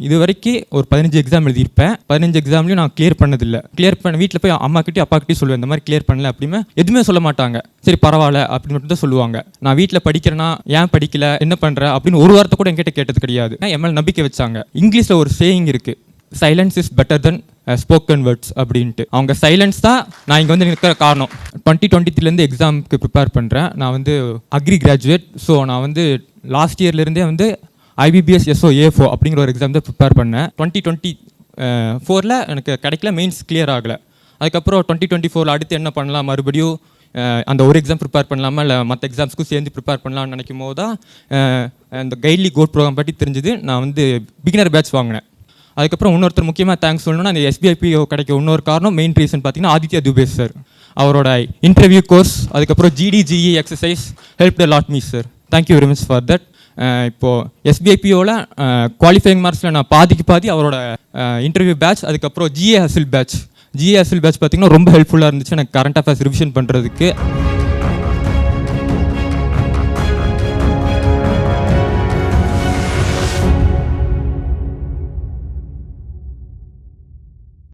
இது வரைக்கும் ஒரு 15 எக்ஸாம் எழுதியிருப்பேன். 15 எக்ஸாம்லையும் நான் கிளியர் பண்ணதில்லை. கிளியர் பண்ண வீட்டில் போய் அம்மாக்கிட்டே அப்பாக்கிட்டே சொல்லுவேன், இந்த மாதிரி கிளியர் பண்ணல அப்படின்னு. எதுவுமே சொல்ல மாட்டாங்க. சரி பரவாயில்ல அப்படின்னு மட்டும் தான் சொல்லுவாங்க. நான் வீட்டில் படிக்கிறேன்னா ஏன் படிக்கல, என்ன பண்ணுற அப்படின்னு ஒரு வார்த்தை கூட என்கிட்ட கேட்டது கிடையாது. என் மேலே நம்பிக்கை வச்சாங்க. இங்கிலீஷில் ஒரு சேயிங் இருக்குது, silence is better then spoken words அப்படின்ட்டு. அவங்க சைலன்ஸ் தான் நான் இங்கே வந்து நிற்கிற காரணம். 2023 எக்ஸாமுக்கு ப்ரிப்பேர் பண்ணுறேன். நான் வந்து அக்ரி கிராஜுவேட். ஸோ நான் வந்து லாஸ்ட் இயர்லேருந்தே வந்து IBPS SO A4 அப்படிங்கிற ஒரு எக்ஸாம் தான் ப்ரிப்பேர் பண்ணேன். 2024 எனக்கு கிடைக்கல, மெயின்ஸ் கிளியர் ஆகலை. அதுக்கப்புறம் 2024 அடுத்து என்ன பண்ணலாம், மறுபடியும் அந்த ஒரு எக்ஸாம் ப்ரிப்பேர் பண்ணலாமா இல்லை மற்ற எக்ஸாம்ஸ்க்கும் சேர்ந்து ப்ரிப்பேர் பண்ணலாம்னு நினைக்கும் போது தான் இந்த கைட்லி கோட் ப்ரோக்ராம் பற்றி தெரிஞ்சுது. நான் வந்து பிகினர் பேட்ச் வாங்கினேன். அதுக்கப்புறம் இன்னொருத்தர் முக்கியமாக தேங்க்ஸ் சொல்லணும்னா, அந்த SBIPO கிடைக்க இன்னொரு காரணம், மெயின் ரீசன் பார்த்தீங்கன்னா ஆதித்யா துபே சார். அவரோட இன்டர்வியூ கோர்ஸ், அதுக்கப்புறம் GDGE exercise help the lot me sir. Thank you very much for that. இப்போது SBIPOவில் குவாலிஃபைங் மார்க்ஸில் நான் பாதிக்கு பாதி அவரோட இன்டர்வியூ பேட்ச், அதுக்கப்புறம் GA ஹசில் பேட்ச் பார்த்தீங்கன்னா ரொம்ப ஹெல்ப்ஃபுல்லாக இருந்துச்சு எனக்கு கரண்ட் அஃபேர்ஸ் ரிவிஷன் பண்ணுறதுக்கு.